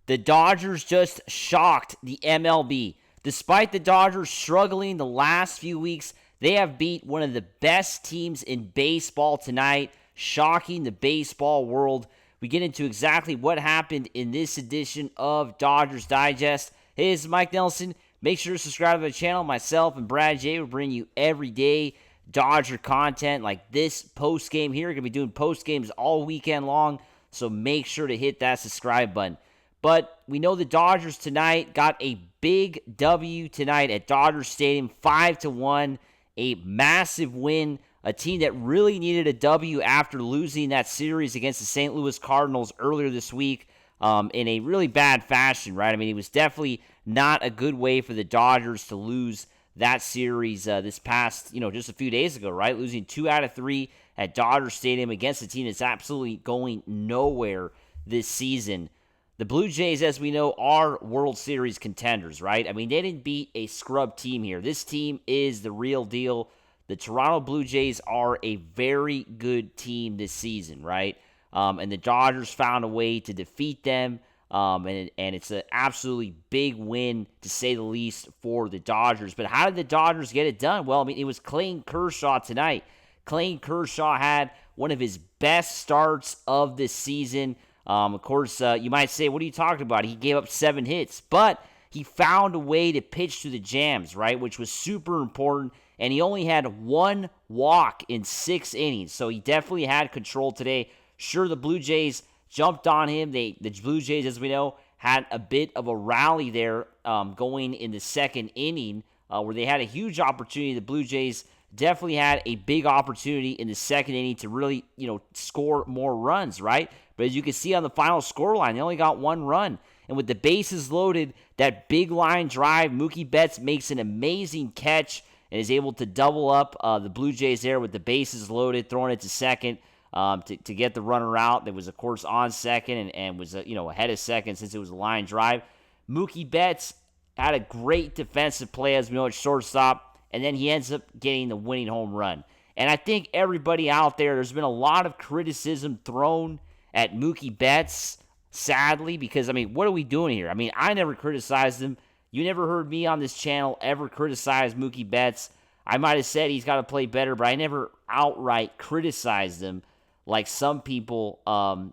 The Dodgers just shocked the MLB. Despite the Dodgers struggling the last few weeks, they have beat one of the best teams in baseball tonight, shocking the baseball world. We get into exactly what happened in this edition of Dodgers Digest. Hey, this is Mike Nelson. Make sure to subscribe to the channel. Myself and Brad J will bring you everyday Dodger content like this post-game here. We're going to be doing post-games all weekend long, so make sure to hit that subscribe button. But we know the Dodgers tonight got a big W tonight at Dodger Stadium, 5-1, a massive win, a team that really needed a W after losing that series against the St. Louis Cardinals earlier this week in a really bad fashion, right? I mean, it was definitely not a good way for the Dodgers to lose that series this past, just a few days ago, right? Losing 2 out of 3 at Dodger Stadium against a team that's absolutely going nowhere this season. The Blue Jays, as we know, are World Series contenders, right? I mean, they didn't beat a scrub team here. This team is the real deal. The Toronto Blue Jays are a very good team this season, right? And the Dodgers found a way to defeat them, and it's an absolutely big win, to say the least, for the Dodgers. But how did the Dodgers get it done? Well, I mean, it was Clayton Kershaw tonight. Clayton Kershaw had one of his best starts of this season. Of course, you might say, what are you talking about? He gave up 7 hits, but he found a way to pitch to the jams, right, which was super important, and he only had 1 walk in 6 innings, so he definitely had control today. Sure, the Blue Jays jumped on him. The Blue Jays, as we know, had a bit of a rally there going in the second inning where they had a huge opportunity. The Blue Jays definitely had a big opportunity in the second inning to really, score more runs, right? But as you can see on the final scoreline, they only got 1 run. And with the bases loaded, that big line drive, Mookie Betts makes an amazing catch and is able to double up the Blue Jays there with the bases loaded, throwing it to second to get the runner out. That was, of course, on second and was, ahead of second since it was a line drive. Mookie Betts had a great defensive play, as we know, at shortstop, and then he ends up getting the winning home run. And I think everybody out there's been a lot of criticism thrown at Mookie Betts, sadly, because, what are we doing here? I never criticized him. You never heard me on this channel ever criticize Mookie Betts. I might have said he's got to play better, but I never outright criticized him like some people,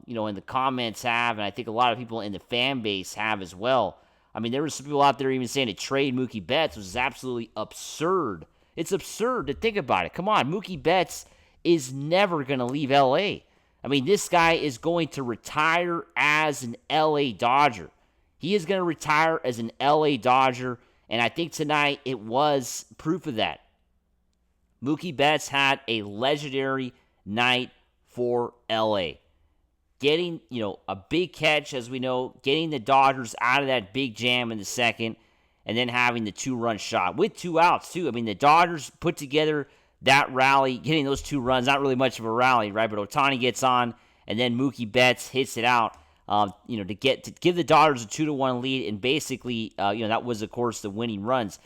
in the comments have, and I think a lot of people in the fan base have as well. There were some people out there even saying to trade Mookie Betts was absolutely absurd. It's absurd to think about it. Come on, Mookie Betts is never going to leave L.A. This guy is going to retire as an L.A. Dodger. He is going to retire as an L.A. Dodger, and I think tonight it was proof of that. Mookie Betts had a legendary night for L.A. Getting, a big catch, as we know, getting the Dodgers out of that big jam in the second, and then having the 2-run shot with 2 outs, too. The Dodgers put together that rally, getting those 2 runs, not really much of a rally, right? But Ohtani gets on, and then Mookie Betts hits it out, to give the Dodgers a 2-1 lead, and basically, that was, of course, the winning runs.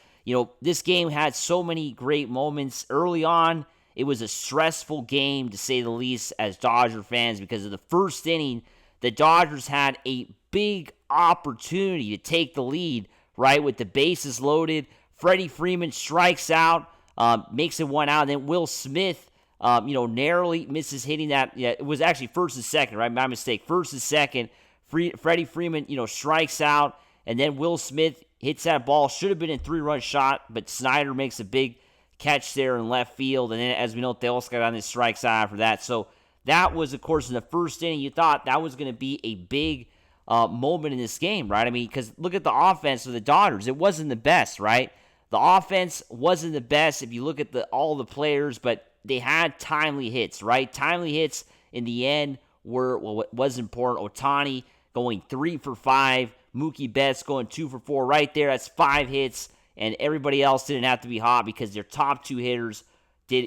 This game had so many great moments early on. It was a stressful game, to say the least, as Dodger fans, because of the first inning, the Dodgers had a big opportunity to take the lead, right, with the bases loaded. Freddie Freeman strikes out, makes it 1 out, and then Will Smith, narrowly misses hitting that. Yeah, it was actually first and second, right? My mistake. First and second. Freddie Freeman, strikes out, and then Will Smith hits that ball. Should have been a 3-run shot, but Snyder makes a big catch there in left field, and then, as we know, Teoscar Hernandez strikes out after that. So that was, of course, in the first inning. You thought that was going to be a big moment in this game, right? Because look at the offense of the Dodgers. It wasn't the best, right? The offense wasn't the best if you look at all the players, but they had timely hits, right? Timely hits in the end were what was important. Ohtani going 3 for 5, Mookie Betts going 2 for 4 right there. That's 5 hits, and everybody else didn't have to be hot because their top 2 hitters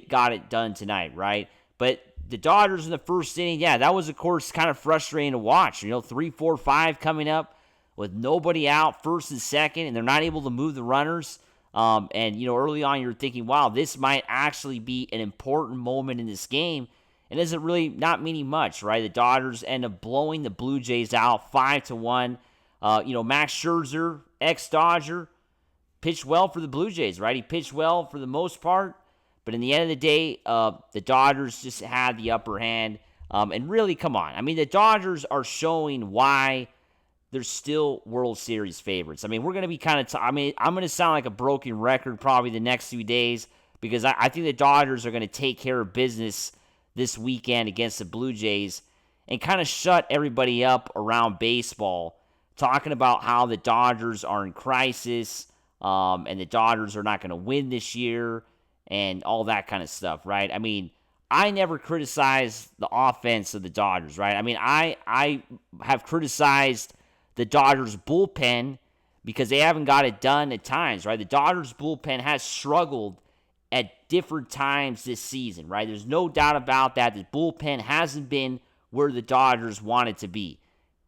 got it done tonight, right? But the Dodgers in the first inning, yeah, that was, of course, kind of frustrating to watch. 3, 4, 5 coming up with nobody out, first and second, and they're not able to move the runners. Early on you're thinking, wow, this might actually be an important moment in this game. And isn't really not meaning much, right? The Dodgers end up blowing the Blue Jays out 5-1. Max Scherzer, ex-Dodger, pitched well for the Blue Jays, right? He pitched well for the most part. But in the end of the day, the Dodgers just had the upper hand. And really, come on. I mean, the Dodgers are showing why they're still World Series favorites. I mean, we're going to be kind of I'm going to sound like a broken record probably the next few days because I think the Dodgers are going to take care of business this weekend against the Blue Jays and kind of shut everybody up around baseball, talking about how the Dodgers are in crisis and the Dodgers are not going to win this year and all that kind of stuff, right? I mean, I never criticized the offense of the Dodgers, right? I mean, I have criticized the Dodgers bullpen because they haven't got it done at times, right? The Dodgers bullpen has struggled at different times this season, right? There's no doubt about that. The bullpen hasn't been where the Dodgers want it to be,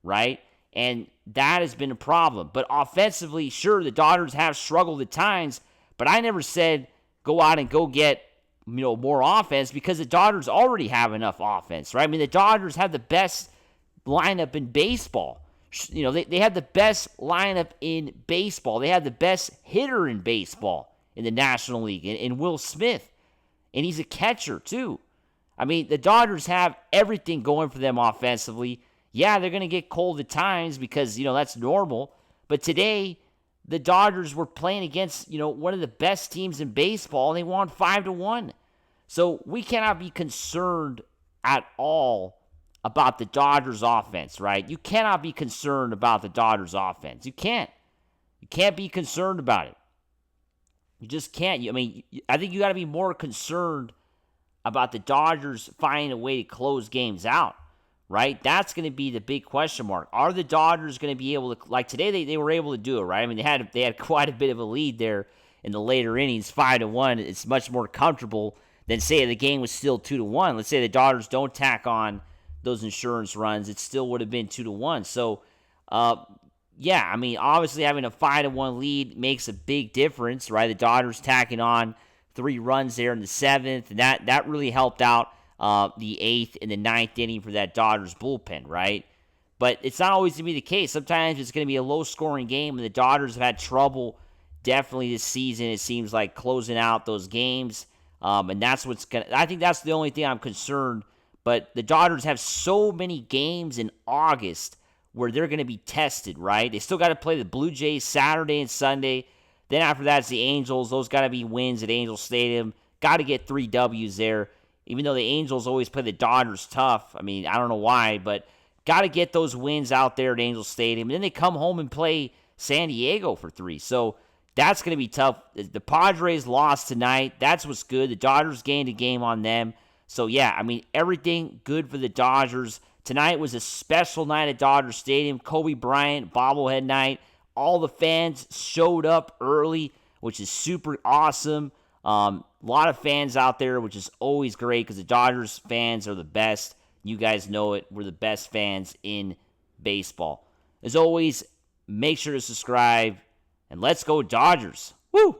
right? And that has been a problem. But offensively, sure, the Dodgers have struggled at times, but I never said go out and go get more offense because the Dodgers already have enough offense, right? I mean, the Dodgers have the best lineup in baseball. They have the best lineup in baseball. They have the best hitter in baseball in the National League, in Will Smith. And he's a catcher, too. I mean, the Dodgers have everything going for them offensively. Yeah, they're going to get cold at times because, that's normal. But today, the Dodgers were playing against, one of the best teams in baseball, and they won 5-1. So we cannot be concerned at all about the Dodgers offense, right? You cannot be concerned about the Dodgers offense. You can't. You can't be concerned about it. You just can't. I think you got to be more concerned about the Dodgers finding a way to close games out, right? That's going to be the big question mark. Are the Dodgers going to be able to, like today they were able to do it, right? I mean, they had quite a bit of a lead there in the later innings, 5-1. It's much more comfortable than say the game was still 2-1. Let's say the Dodgers don't tack on those insurance runs, it still would have been 2-1. So, obviously having a 5-1 lead makes a big difference, right? The Dodgers tacking on 3 runs there in the 7th, and that really helped out the 8th and the 9th inning for that Dodgers bullpen, right? But it's not always going to be the case. Sometimes it's going to be a low-scoring game, and the Dodgers have had trouble definitely this season, it seems like, closing out those games. And that's I think that's the only thing I'm concerned. But the Dodgers have so many games in August where they're going to be tested, right? They still got to play the Blue Jays Saturday and Sunday. Then after that, it's the Angels. Those got to be wins at Angel Stadium. Got to get 3 W's there. Even though the Angels always play the Dodgers tough. I mean, I don't know why, but got to get those wins out there at Angel Stadium. And then they come home and play San Diego for 3. So that's going to be tough. The Padres lost tonight. That's what's good. The Dodgers gained a game on them. So, yeah, everything good for the Dodgers. Tonight was a special night at Dodger Stadium. Kobe Bryant, bobblehead night. All the fans showed up early, which is super awesome. A lot of fans out there, which is always great because the Dodgers fans are the best. You guys know it. We're the best fans in baseball. As always, make sure to subscribe, and let's go Dodgers. Woo!